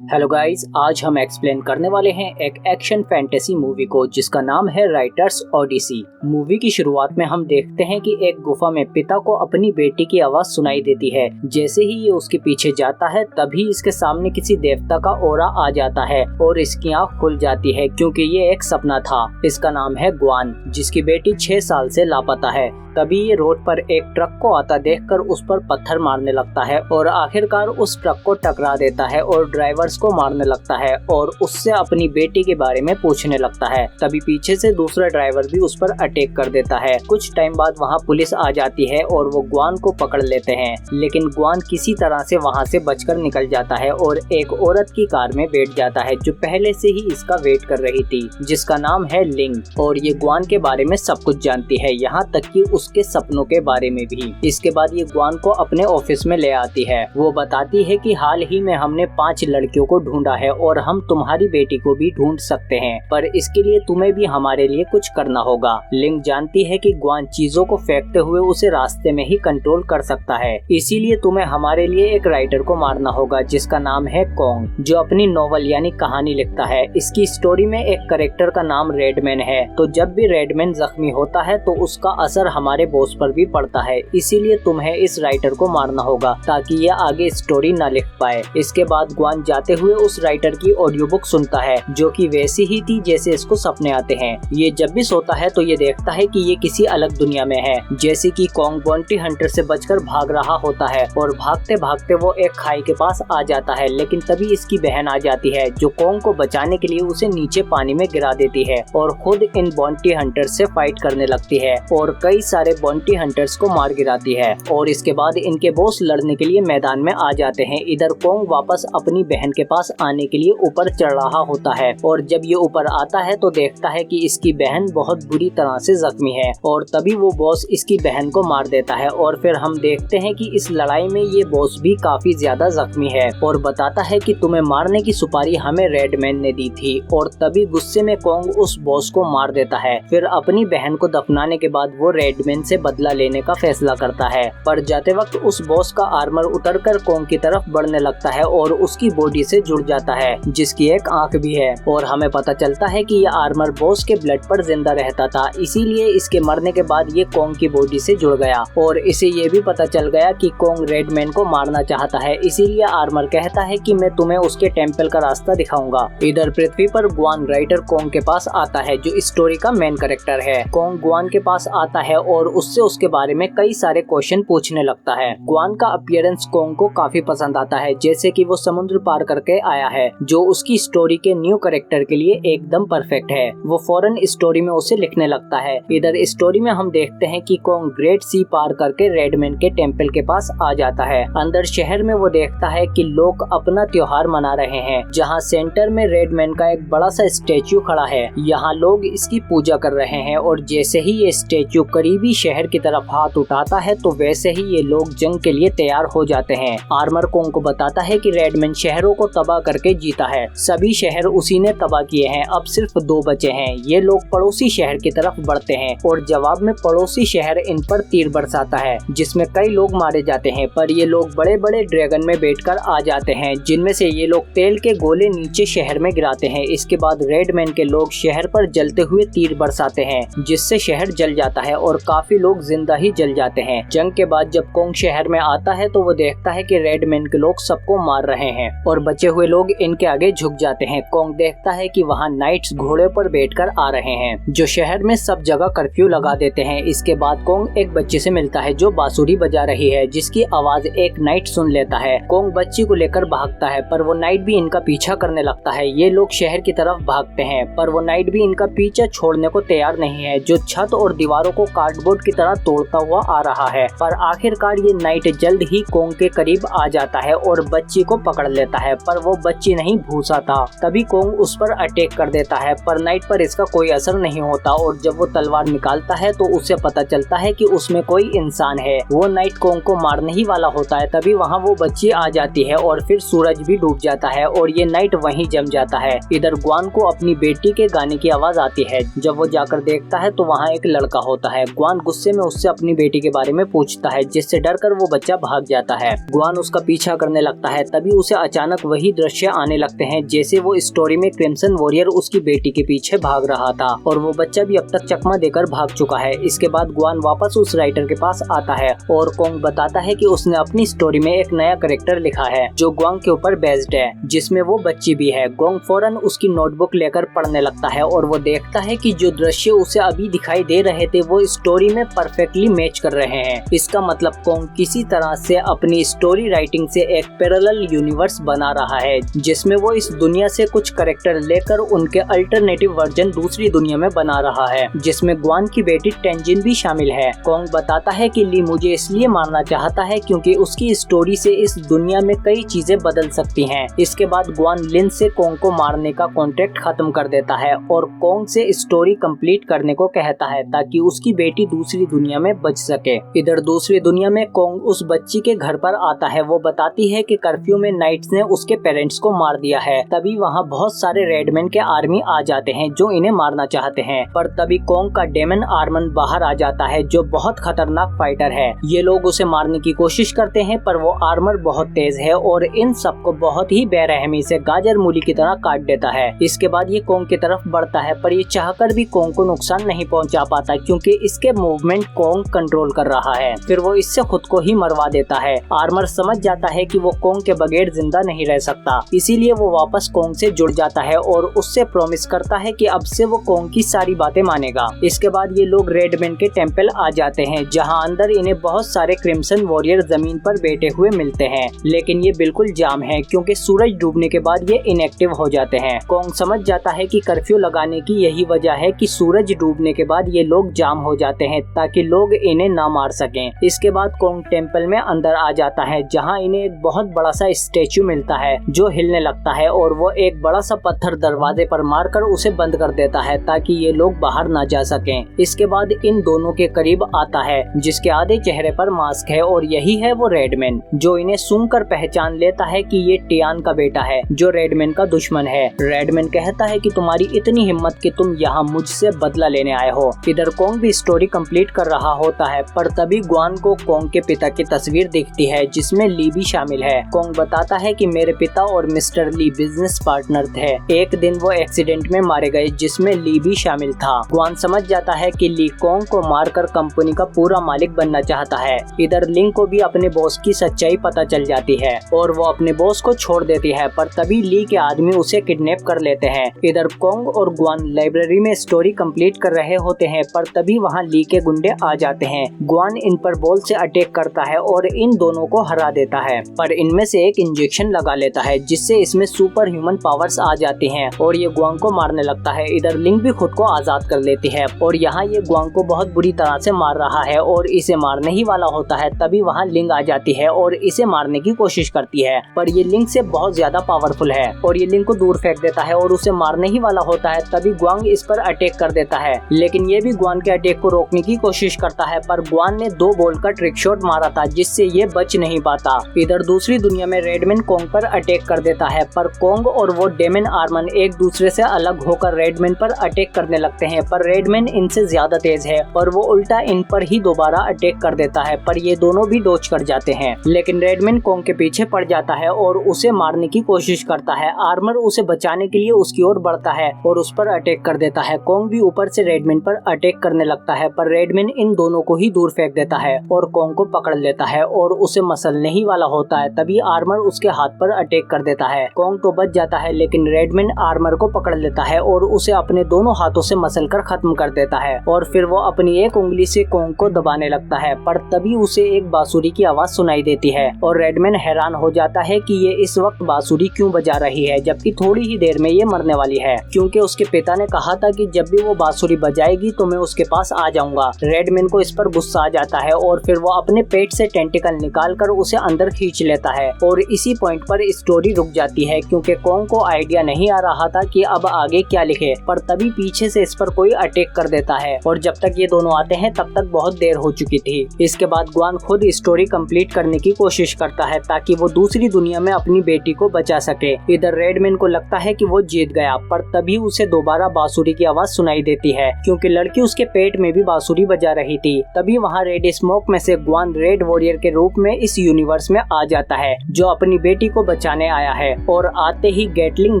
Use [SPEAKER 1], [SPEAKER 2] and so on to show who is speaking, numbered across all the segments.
[SPEAKER 1] Hello guys, आज हम explain करने वाले हैं एक एक्शन फैंटेसी मूवी को जिसका नाम है राइटर्स ओडिसी। मूवी की शुरुआत में हम देखते हैं कि एक गुफा में पिता को अपनी बेटी की आवाज सुनाई देती है। जैसे ही ये उसके पीछे जाता है तभी इसके सामने किसी देवता का ऑरा आ जाता है और इसकी आँख खुल जाती है क्योंकि ये एक सपना था। इसका नाम है ग्वान, जिसकी बेटी 6 साल से लापता है। तभी ये रोड पर एक ट्रक को आता देखकर उस पर पत्थर मारने लगता है और आखिरकार उस ट्रक को टकरा देता है और ड्राइवर्स को मारने लगता है और उससे अपनी बेटी के बारे में पूछने लगता है। तभी पीछे से दूसरा ड्राइवर भी उस पर अटैक कर देता है। कुछ टाइम बाद वहाँ पुलिस आ जाती है और वो ग्वान को पकड़ लेते हैं, लेकिन ग्वान किसी तरह से वहाँ से बचकर निकल जाता है और एक औरत की कार में बैठ जाता है जो पहले से ही इसका वेट कर रही थी, जिसका नाम है लिंग। और ये ग्वान के बारे में सब कुछ जानती है, यहाँ तक कि उसके सपनों के बारे में भी। इसके बाद ये ग्वान को अपने ऑफिस में ले आती है। वो बताती है कि हाल ही में हमने 5 लड़कियों को ढूंढा है और हम तुम्हारी बेटी को भी ढूंढ सकते हैं, पर इसके लिए तुम्हें भी हमारे लिए कुछ करना होगा। लिंग जानती है कि ग्वान चीजों को फेंकते हुए उसे रास्ते में ही कंट्रोल कर सकता है, इसीलिए तुम्हें हमारे लिए एक राइटर को मारना होगा जिसका नाम है कोंग, जो अपनी नॉवल यानी कहानी लिखता है। इसकी स्टोरी में एक कैरेक्टर का नाम रेडमैन है, तो जब भी रेडमैन जख्मी होता है तो उसका असर हमारे बॉस पर भी पड़ता है, इसीलिए तुम्हें इस राइटर को मारना होगा ताकि ये आगे स्टोरी न लिख पाए। इसके बाद ग्वान जाते हुए उस राइटर की ऑडियो बुक सुनता है जो कि वैसी ही थी जैसे इसको सपने आते हैं। ये जब भी सोता है तो ये देखता है कि ये किसी अलग दुनिया में है, जैसे कि कोंग बाउंटी हंटर से बचकर भाग रहा होता है और भागते भागते वो एक खाई के पास आ जाता है। लेकिन तभी इसकी बहन आ जाती है जो कोंग को बचाने के लिए उसे नीचे पानी में गिरा देती है और खुद इन बाउंटी हंटर्स से फाइट करने लगती है और कई सारे बाउंटी हंटर्स को मार गिराती है। और इसके बाद इनके बॉस लड़ने के लिए मैदान में आ जाते हैं। इधर कोंग वापस अपनी बहन के पास आने के लिए ऊपर चढ़ रहा होता है और जब ये ऊपर आता है तो देखता है कि इसकी बहन बहुत बुरी तरह से जख्मी है और तभी वो बॉस इसकी बहन को मार देता है। और फिर हम देखते हैं कि इस लड़ाई में ये बॉस भी काफी ज्यादा जख्मी है और बताता है कि तुम्हें मारने की सुपारी हमें रेडमैन ने दी थी। और तभी गुस्से में कोंग उस बॉस को मार देता है। फिर अपनी बहन को दफनाने के बाद वो रेडमैन से बदला लेने का फैसला करता है, पर जाते वक्त उस बॉस का आर्मर उतरकर कोंग की तरफ बढ़ने लगता है और उसकी बॉडी से जुड़ जाता है, जिसकी एक आंख भी है। और हमें पता चलता है कि यह आर्मर बॉस के ब्लड पर जिंदा रहता था, इसीलिए इसके मरने के बाद ये कोंग की बॉडी से जुड़ गया। और इसे ये भी पता चल गया कि कोंग रेडमैन को मारना चाहता है, इसीलिए आर्मर कहता है कि मैं तुम्हें उसके टेम्पल का रास्ता दिखाऊंगा। इधर पृथ्वी पर ग्वान राइटर कोंग के पास आता है जो स्टोरी का मेन कैरेक्टर है। कोंग ग्वान के पास आता है और उससे उसके बारे में कई सारे क्वेश्चन पूछने लगता है। ग्वान का अपीयरेंस कोंग को काफी पसंद आता है, जैसे कि वो समुद्र पार करके आया है, जो उसकी स्टोरी के न्यू कैरेक्टर के लिए एकदम परफेक्ट है। वो फौरन स्टोरी में उसे लिखने लगता है। इधर स्टोरी में हम देखते हैं कि कोंग ग्रेट सी पार करके रेडमैन के टेम्पल के पास आ जाता है। अंदर शहर में वो देखता है कि लोग अपना त्योहार मना रहे हैं, जहाँ सेंटर में रेडमैन का एक बड़ा सा स्टेच्यू खड़ा है। यहाँ लोग इसकी पूजा कर रहे हैं और जैसे ही ये स्टेच्यू करीबी शहर की तरफ हाथ उठाता है तो वैसे ही ये लोग जंग के लिए तैयार हो जाते हैं। आर्मर कोंग को बताता है कि रेडमैन शहरों को तबाह करके जीता है, सभी शहर उसी ने तबाह किए हैं, अब सिर्फ 2 बचे हैं। ये लोग पड़ोसी शहर की तरफ बढ़ते हैं और जवाब में पड़ोसी शहर इन पर तीर बरसाता है, जिसमें कई लोग मारे जाते हैं। पर ये लोग बड़े बड़े ड्रैगन में बैठकर आ जाते हैं, जिनमें से ये लोग तेल के गोले नीचे शहर में गिराते हैं। इसके बाद रेडमैन के लोग शहर पर जलते हुए तीर बरसाते हैं, जिससे शहर जल जाता है और काफी लोग जिंदा ही जल जाते हैं। जंग के बाद जब कोंग शहर में आता है तो वो देखता है कि रेडमैन के लोग सबको मार रहे हैं और बचे हुए लोग इनके आगे झुक जाते हैं। कोंग देखता है कि वहाँ नाइट्स घोड़े पर बैठकर आ रहे हैं, जो शहर में सब जगह कर्फ्यू लगा देते हैं। इसके बाद कोंग एक बच्चे से मिलता है जो बांसुरी बजा रही है, जिसकी आवाज एक नाइट सुन लेता है। कोंग बच्ची को लेकर भागता है, पर वो नाइट भी इनका पीछा करने लगता है। ये लोग शहर की तरफ भागते हैं, पर वो नाइट भी इनका पीछा छोड़ने को तैयार नहीं है, जो छत और दीवारों को कार्डबोर्ड की तरह तोड़ता हुआ आ रहा है। पर आखिरकार ये नाइट जल्द ही कोंग के करीब आ जाता है और बच्ची को पकड़ लेता है, पर वो बच्ची नहीं भूसा था। तभी कोंग उस पर अटैक कर देता है, पर नाइट पर इसका कोई असर नहीं होता और जब वो तलवार निकालता है तो उसे पता चलता है कि उसमें कोई इंसान है। वो नाइट कोंग को मारने ही वाला होता है, तभी वहाँ वो बच्ची आ जाती है और फिर सूरज भी डूब जाता है और ये नाइट वहीं जम जाता है। इधर ग्वान को अपनी बेटी के गाने की आवाज आती है। जब वो जाकर देखता है तो वहाँ एक लड़का होता है। ग्वान गुआन गुस्से में उससे अपनी बेटी के बारे में पूछता है, जिससे डरकर वो बच्चा भाग जाता है। गुआन उसका पीछा करने लगता है, तभी उसे अचानक वही दृश्य आने लगते हैं जैसे वो स्टोरी में क्रिम्सन वॉरियर उसकी बेटी के पीछे भाग रहा था और वो बच्चा भी अब तक चकमा देकर भाग चुका है। इसके बाद गुआन वापस उस राइटर के पास आता है और कोंग बताता है कि उसने अपनी स्टोरी में एक नया कैरेक्टर लिखा है जो गुआन के ऊपर बेस्ड है, जिसमें वो बच्ची भी है। गोंग फौरन उसकी नोटबुक लेकर पढ़ने लगता है और वो देखता है कि जो दृश्य उसे अभी दिखाई दे रहे थे वो स्टोरी में परफेक्टली मैच कर रहे हैं। इसका मतलब कोंग किसी तरह से अपनी स्टोरी राइटिंग से एक पैरेलल यूनिवर्स बना रहा है, जिसमें वो इस दुनिया से कुछ कैरेक्टर लेकर उनके अल्टरनेटिव वर्जन दूसरी दुनिया में बना रहा है, जिसमें गुआन की बेटी टेंजिन भी शामिल है। कोंग बताता है कि ली मुझे इसलिए मारना चाहता है क्योंकि उसकी स्टोरी से इस दुनिया में कई चीजें बदल सकती हैं। इसके बाद गुआन लिन से कोंग को मारने का कॉन्ट्रैक्ट खत्म कर देता है और कोंग से स्टोरी कंप्लीट करने को कहता है ताकि उसकी बेटी दूसरी दुनिया में बच सके। इधर दूसरी दुनिया में कोंग उस बच्ची के घर पर आता है। वो बताती है कि कर्फ्यू में नाइट्स ने उसके पेरेंट्स को मार दिया है। तभी वहाँ बहुत सारे रेडमैन के आर्मी आ जाते हैं जो इन्हें मारना चाहते हैं, पर तभी कोंग का डेमन आर्मन बाहर आ जाता है जो बहुत खतरनाक फाइटर है। ये लोग उसे मारने की कोशिश करते हैं पर वो आर्मर बहुत तेज है और इन सबको बहुत ही बेरहमी से गाजर मूली की तरह काट देता है। इसके बाद ये कोंग की तरफ बढ़ता है पर ये चाहकर भी कोंग को नुकसान नहीं पहुंचा पाता क्योंकि इसके मूवमेंट कोंग कंट्रोल कर रहा है। फिर वो इससे खुद को ही मरवा देता है। आर्मर समझ जाता है कि वो कोंग के बगैर जिंदा नहीं रह सकता, इसीलिए वो वापस कोंग से जुड़ जाता है और उससे प्रॉमिस करता है कि अब से वो कोंग की सारी बातें मानेगा। इसके बाद ये लोग रेडमैन के टेम्पल आ जाते हैं जहाँ अंदर इन्हें बहुत सारे क्रिम्सन वॉरियर जमीन पर बैठे हुए मिलते हैं, लेकिन ये बिल्कुल जाम है क्योंकि सूरज डूबने के बाद ये इनएक्टिव हो जाते हैं। कोंग समझ जाता है कि कर्फ्यू लगाने की यही वजह है कि सूरज डूबने के बाद ये लोग जाम हो जाते हैं ताकि लोग इन्हें ना मार सकें। इसके बाद कोंग टेम्पल में अंदर आ जाता है जहाँ इन्हें एक बहुत बड़ा सा स्टेच्यू मिलता है जो हिलने लगता है और वो एक बड़ा सा पत्थर दरवाजे पर मारकर उसे बंद कर देता है ताकि ये लोग बाहर ना जा सकें। इसके बाद इन दोनों के करीब आता है जिसके आधे चेहरे पर मास्क है और यही है वो रेडमैन, जो इन्हें सूंघकर पहचान लेता है कि ये टियान का बेटा है जो रेडमैन का दुश्मन है। रेडमैन कहता है कि तुम्हारी इतनी हिम्मत कि तुम यहाँ मुझसे बदला लेने आए हो। इधर कोंग भी स्टोरी कंप्लीट कर रहा होता है पर तभी गुआन को कोंग के पिता की तस्वीर दिखती है जिसमें ली भी शामिल है। कोंग बताता है कि मेरे पिता और मिस्टर ली बिजनेस पार्टनर थे। एक दिन वो एक्सीडेंट में मारे गए जिसमें ली भी शामिल था। गुआन समझ जाता है कि ली कोंग को मारकर कंपनी का पूरा मालिक बनना चाहता है। इधर लिंग को भी अपने बॉस की सच्चाई पता चल जाती है और वो अपने बॉस को छोड़ देती है, पर तभी ली के आदमी उसे किडनैप कर लेते हैं। इधर कोंग और गुआन लाइब्रेरी में स्टोरी कंप्लीट कर रहे होते हैं पर तभी वहाँ ली के गुंडे आ जाते हैं। गुआन इन पर बॉल से अटैक करता है और इन दोनों को हरा देता है, पर इनमें से एक इंजेक्शन लगा लेता है जिससे इसमें सुपर ह्यूमन पावर्स आ जाती हैं और ये गुआन को मारने लगता है। इधर लिंग भी खुद को आजाद कर लेती है और यहाँ ये गुआन को बहुत बुरी तरह से मार रहा है और इसे मारने ही वाला होता है। तभी वहाँ लिंग आ जाती है और इसे मारने की कोशिश करती है, पर ये लिंग से बहुत ज्यादा पावरफुल है और ये लिंग को दूर फेंक देता है और उसे मारने ही वाला होता है। तभी गुआन इस पर अटैक कर देता है, लेकिन ये भी गुआन के अटैक को रोकने की कोशिश करता है, पर गुआन ने 2 बॉल का ट्रिक शॉट मारा था जिससे ये बच नहीं पाता। इधर दूसरी दुनिया में रेडमैन कोंग पर अटैक कर देता है, पर कोंग और वो डेमन आर्मन एक दूसरे से अलग होकर रेडमैन पर अटैक करने लगते हैं, पर रेडमैन इनसे ज्यादा तेज है और वो उल्टा इन पर ही दोबारा अटैक कर देता है, पर ये दोनों भी डॉज कर जाते हैं। लेकिन रेडमैन कोंग के पीछे पड़ जाता है और उसे मारने की कोशिश करता है। आर्मर उसे बचाने के लिए उसकी ओर बढ़ता है और उस पर अटैक कर देता है। कोंग भी ऊपर से रेडमैन पर अटैक करने लगता है, पर रेडमैन इन दोनों को ही दूर फेंक देता है और कोंग को पकड़ लेता है और उसे मसलने ही वाला होता है। तभी आर्मर उसके हाथ पर अटैक कर देता है। कोंग तो बच जाता है, लेकिन रेडमैन आर्मर को पकड़ लेता है और उसे अपने दोनों हाथों से मसल कर खत्म कर देता है और फिर वो अपनी एक उंगली से कोंग को दबाने लगता है, पर तभी उसे एक बांसुरी की आवाज सुनाई देती है और रेडमैन हैरान हो जाता है कि ये इस वक्त बांसुरी क्यों बजा रही है जबकि थोड़ी ही देर में ये मरने वाली है, क्योंकि उसके पिता ने कहा था कि जब भी वो बांसुरी बजाएगी तो मैं उसके पास आ जाऊंगा। रेडमैन को इस पर गुस्सा आ जाता है और फिर वो अपने पेट से टेंटिकल निकालकर उसे अंदर खींच लेता है और इसी पॉइंट पर स्टोरी रुक जाती है क्योंकि कोंग को आइडिया नहीं आ रहा था कि अब आगे क्या लिखे, पर तभी पीछे से इस पर कोई अटैक कर देता है और जब तक ये दोनों आते हैं तब तक बहुत देर हो चुकी थी। इसके बाद गुआन खुद स्टोरी कंप्लीट करने की कोशिश करता है ताकि वो दूसरी दुनिया में अपनी बेटी को बचा सके। इधर रेडमैन को लगता है कि वो जीत गया, पर तभी उसे दोबारा बांसुरी की आवाज सुनाई देती है क्योंकि लड़की उसके पेट में भी बांसुरी बांसुरी बजा रही थी। तभी वहाँ रेड स्मोक में से ग्वान रेड वॉरियर के रूप में इस यूनिवर्स में आ जाता है, जो अपनी बेटी को बचाने आया है, और आते ही गैटलिंग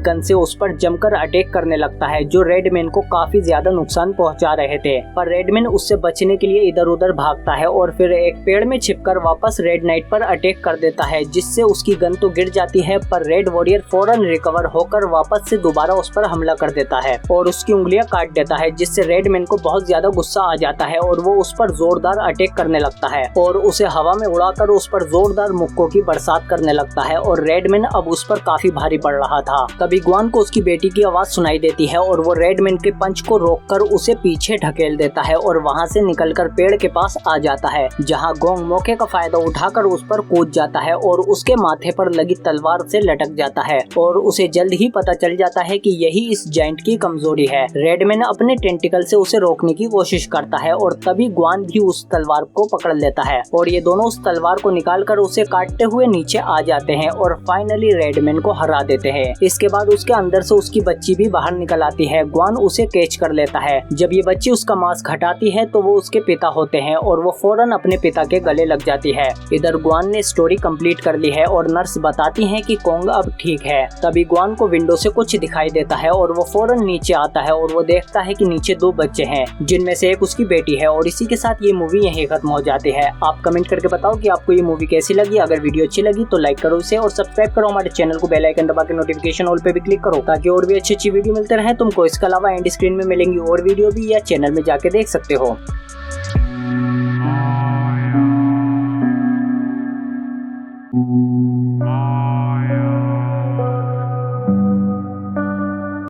[SPEAKER 1] गन से उस पर जमकर अटैक करने लगता है, जो रेडमैन को काफी ज्यादा नुकसान पहुंचा रहे थे। पर रेडमैन उससे बचने के लिए इधर उधर भागता है और फिर एक पेड़ में छिपकर वापस रेड नाइट पर अटैक कर देता है, जिससे उसकी गन तो गिर जाती है, पर रेड वॉरियर फौरन रिकवर होकर वापस से दोबारा उस पर हमला कर देता है और उसकी उंगलियां काट देता है, जिससे रेडमैन को बहुत ज्यादा गुस्सा आ जाता है और वो उस पर जोरदार अटैक करने लगता है और उसे हवा में उड़ाकर उस पर जोरदार मुक्कों की बरसात करने लगता है और रेडमैन अब उस पर काफी भारी पड़ रहा था। तभी ग्वान को उसकी बेटी की आवाज सुनाई देती है और वो रेडमैन के पंच को रोककर उसे पीछे ढकेल देता है और वहाँ से निकलकर पेड़ के पास आ जाता है, जहाँ गोंग मौके का फायदा उठाकर उस पर कूद जाता है और उसके माथे पर लगी तलवार से लटक जाता है और उसे जल्द ही पता चल जाता है कि यही इस जायंट की कमजोरी है। रेडमैन अपने टेंटिकल से उसे रोकने की कोशिश करता है और तभी ग्वान भी उस तलवार को पकड़ लेता है और ये दोनों उस तलवार को निकालकर उसे काटते हुए नीचे आ जाते हैं और फाइनली रेडमैन को हरा देते हैं। इसके बाद उसके अंदर से उसकी बच्ची भी बाहर निकल आती है। ग्वान उसे कैच कर लेता है। जब ये बच्ची उसका मास्क हटाती है तो वो उसके पिता होते हैं और वो फौरन अपने पिता के गले लग जाती है। इधर ग्वान ने स्टोरी कंप्लीट कर ली है और नर्स बताती है कि कोंग अब ठीक है। तभी ग्वान को विंडो से कुछ दिखाई देता है और वो फौरन नीचे आता है और वो देखता है कि नीचे 2 बच्चे हैं, जिनमें से एक उसकी बेटी है। और इसी के साथ ये मूवी यहीं खत्म हो जाती है। आप कमेंट करके बताओ कि आपको ये मूवी कैसी लगी। अगर वीडियो अच्छी लगी तो लाइक करो इसे और सब्सक्राइब करो हमारे चैनल को, बेल आइकन दबा के नोटिफिकेशन ऑल पे भी क्लिक करो, ताकि और भी अच्छी वीडियो मिलते रहे तुमको। इसके अलावा एंड स्क्रीन में मिलेंगी और वीडियो भी, या चैनल में जाके देख सकते हो।